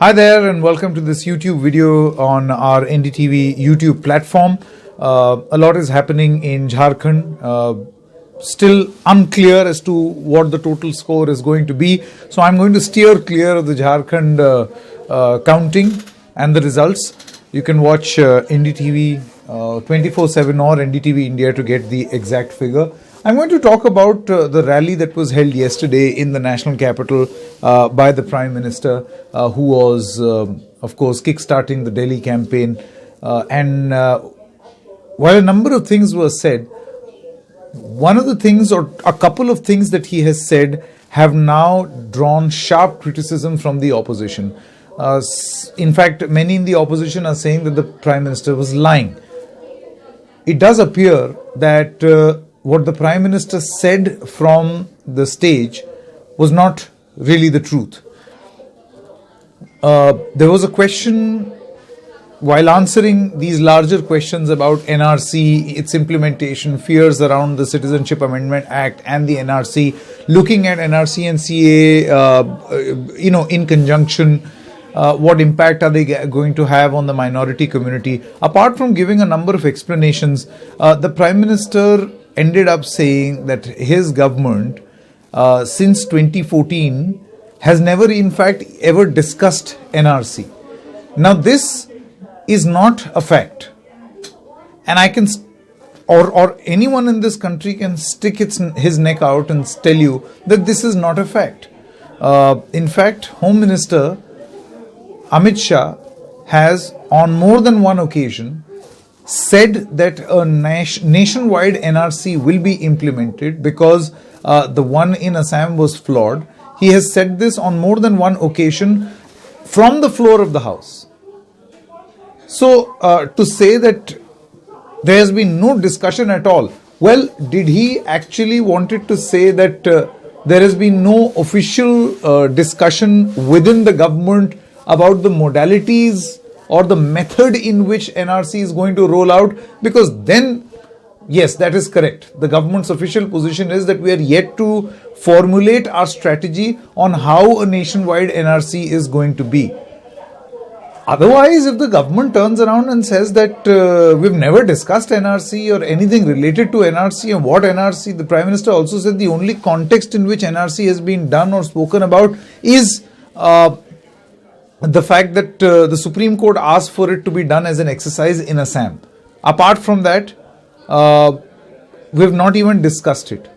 Hi there and welcome to this YouTube video on our NDTV YouTube platform. A lot is happening in Jharkhand. Still unclear as to what the total score is going to be. So I'm going to steer clear of the Jharkhand counting and the results. You can watch NDTV 24/7 or NDTV India to get the exact figure. I'm going to talk about the rally that was held yesterday in the national capital by the Prime Minister, who was, of course, kickstarting the Delhi campaign. While a number of things were said, one of the things or a couple of things that he has said have now drawn sharp criticism from the opposition. In fact, many in the opposition are saying that the Prime Minister was lying. It does appear that what the Prime Minister said from the stage was not really the truth. There was a question while answering these larger questions about NRC, its implementation, fears around the Citizenship Amendment Act and the NRC, looking at NRC and CA, in conjunction. What impact are they going to have on the minority community? Apart from giving a number of explanations, the Prime Minister ended up saying that his government, since 2014, has never in fact ever discussed NRC. Now this is not a fact. And I can, or anyone in this country can stick his neck out and tell you that this is not a fact. In fact, Home Minister Amit Shah has on more than one occasion said that a nationwide NRC will be implemented because the one in Assam was flawed. He has said this on more than one occasion from the floor of the House. So to say that there has been no discussion at all, well, did he actually wanted to say that there has been no official discussion within the government about the modalities or the method in which NRC is going to roll out? Because then, yes, that is correct. The government's official position is that we are yet to formulate our strategy on how a nationwide NRC is going to be. Otherwise, if the government turns around and says that we've never discussed NRC or anything related to NRC and what NRC, the Prime Minister also said the only context in which NRC has been done or spoken about is the fact that the Supreme Court asked for it to be done as an exercise in Assam. Apart from that, we have not even discussed it.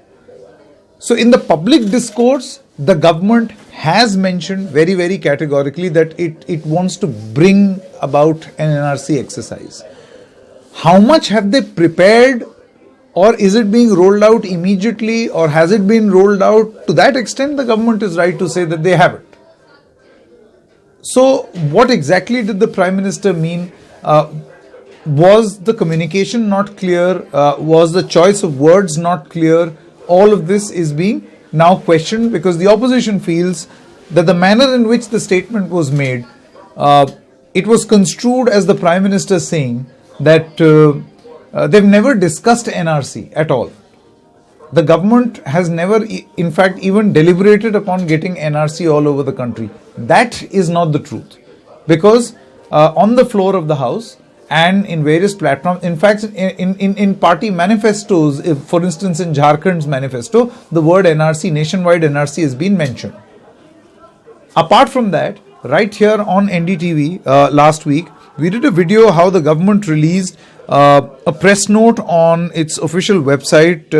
So in the public discourse, the government has mentioned very, very categorically that it wants to bring about an NRC exercise. How much have they prepared, or is it being rolled out immediately, or has it been rolled out? To that extent, the government is right to say that they haven't. So what exactly did the Prime Minister mean? Was the communication not clear? Was the choice of words not clear? All of this is being now questioned because the opposition feels that the manner in which the statement was made, it was construed as the Prime Minister saying that they've never discussed NRC at all. The government has never, in fact, even deliberated upon getting NRC all over the country. That is not the truth. Because on the floor of the House and in various platforms, in fact, in party manifestos, if, for instance, in Jharkhand's manifesto, the word NRC, nationwide NRC, has been mentioned. Apart from that, right here on NDTV last week, we did a video how the government released a press note on its official website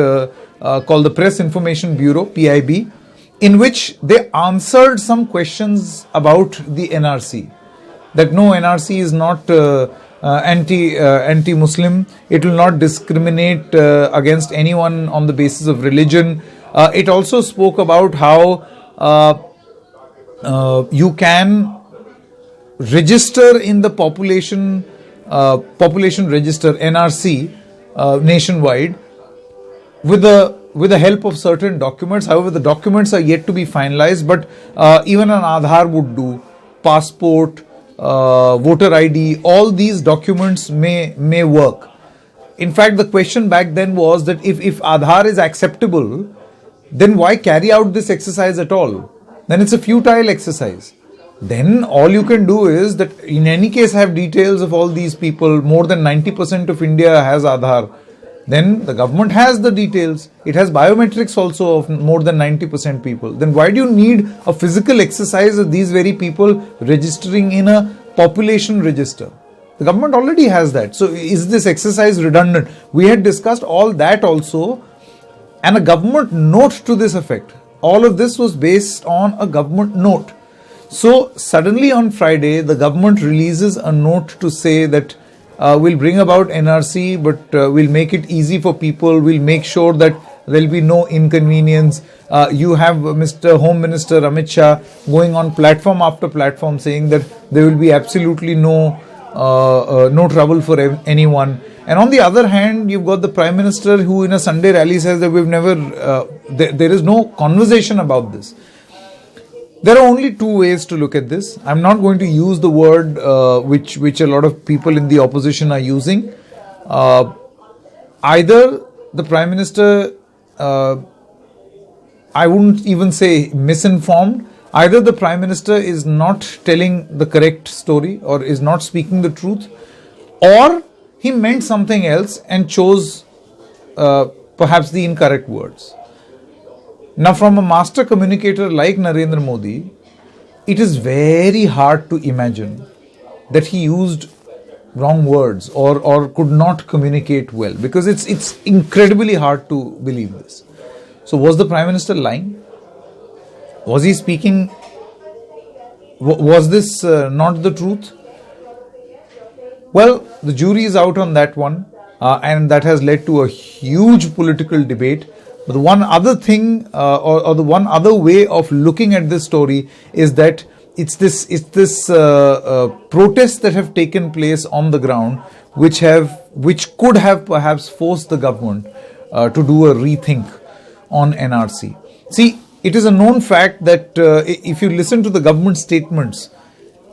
called the Press Information Bureau, PIB, in which they answered some questions about the NRC. That no, NRC is not anti-Muslim. It will not discriminate against anyone on the basis of religion. It also spoke about how you can register in the population register, NRC, nationwide, with the help of certain documents. However, the documents are yet to be finalized, but even an Aadhaar would do, passport, voter ID, all these documents may work. In fact, the question back then was that if Aadhaar is acceptable, then why carry out this exercise at all? Then it's a futile exercise. then all you can do is that in any case have details of all these people. More than 90% of India has Aadhaar. Then the government has the details. It has biometrics also of more than 90% people. Then why do you need a physical exercise of these very people registering in a population register? The government already has that. So is this exercise redundant? We had discussed all that also, and a government note to this effect. All of this was based on a government note. So suddenly on Friday, the government releases a note to say that we'll bring about NRC, but we'll make it easy for people. We'll make sure that there'll be no inconvenience. You have Mr. Home Minister Amit Shah going on platform after platform saying that there will be absolutely no trouble for anyone. And on the other hand, you've got the Prime Minister who in a Sunday rally says that we've never, there is no conversation about this. There are only two ways to look at this. I'm not going to use the word which a lot of people in the opposition are using. Either the Prime Minister, I wouldn't even say misinformed, either the Prime Minister is not telling the correct story or is not speaking the truth, or he meant something else and chose perhaps the incorrect words. Now, from a master communicator like Narendra Modi, it is very hard to imagine that he used wrong words or could not communicate well, because it's incredibly hard to believe this. So was the Prime Minister lying? Was he speaking? Was this not the truth? Well, the jury is out on that one, and that has led to a huge political debate. But the one other thing, or the one other way of looking at this story is that it's this protests that have taken place on the ground, which could have perhaps forced the government to do a rethink on NRC. See, it is a known fact that if you listen to the government statements,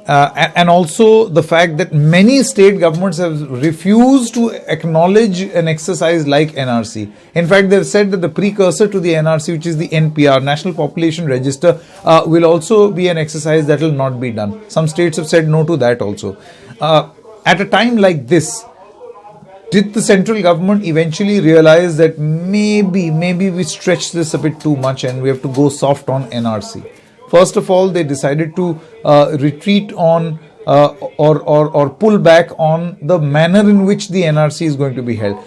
and also the fact that many state governments have refused to acknowledge an exercise like NRC. In fact, they've said that the precursor to the NRC, which is the NPR, National Population Register, will also be an exercise that will not be done. Some states have said no to that also. At a time like this, did the central government eventually realize that maybe we stretched this a bit too much and we have to go soft on NRC? First of all, they decided to retreat on or pull back on the manner in which the NRC is going to be held.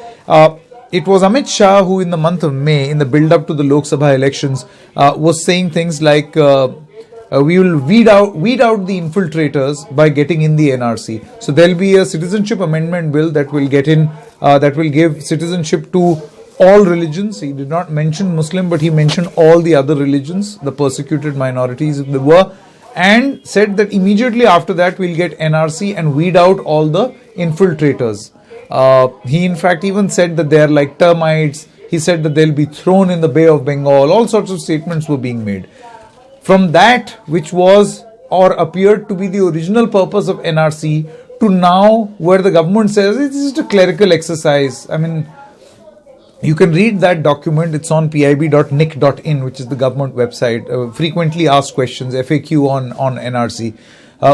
It was Amit Shah who in the month of May, in the build-up to the Lok Sabha elections, was saying things like, we will weed out the infiltrators by getting in the NRC. So there will be a citizenship amendment bill that will get in, that will give citizenship to all religions. He did not mention Muslim, but he mentioned all the other religions, the persecuted minorities if there were, and said that immediately after that we'll get NRC and weed out all the infiltrators. He in fact even said that they are like termites. He said that they'll be thrown in the Bay of Bengal. All sorts of statements were being made. From that, which was or appeared to be the original purpose of NRC, to now where the government says it's just a clerical exercise. I mean, you can read that document. It's on pib.nic.in, which is the government website. Frequently asked questions, FAQ on NRC,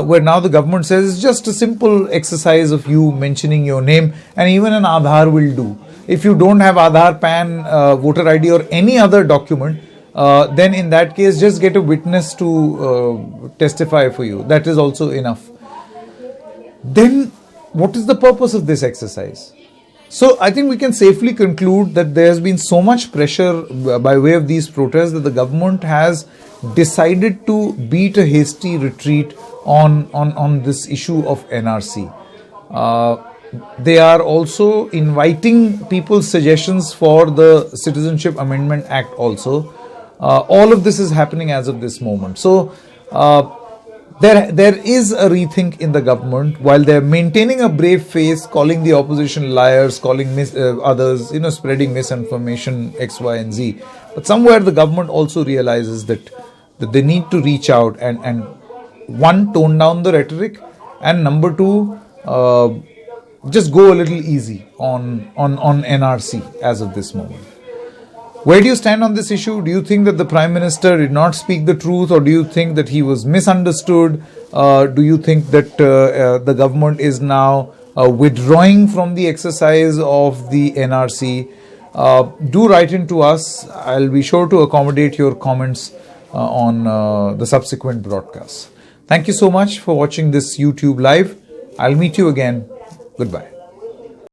where now the government says it's just a simple exercise of you mentioning your name, and even an Aadhaar will do. If you don't have Aadhaar, PAN, voter ID or any other document, then in that case just get a witness to testify for you. That is also enough. Then what is the purpose of this exercise? So I think we can safely conclude that there has been so much pressure by way of these protests that the government has decided to beat a hasty retreat on this issue of NRC. They are also inviting people's suggestions for the Citizenship Amendment Act also. All of this is happening as of this moment. So there is a rethink in the government, while they're maintaining a brave face, calling the opposition liars, calling others, spreading misinformation, X, Y, and Z. But somewhere the government also realizes that they need to reach out and one, tone down the rhetoric, and number two, just go a little easy on NRC as of this moment. Where do you stand on this issue? Do you think that the Prime Minister did not speak the truth, or do you think that he was misunderstood? Do you think that the government is now withdrawing from the exercise of the NRC? Do write in to us. I'll be sure to accommodate your comments on the subsequent broadcasts. Thank you so much for watching this YouTube live. I'll meet you again. Goodbye.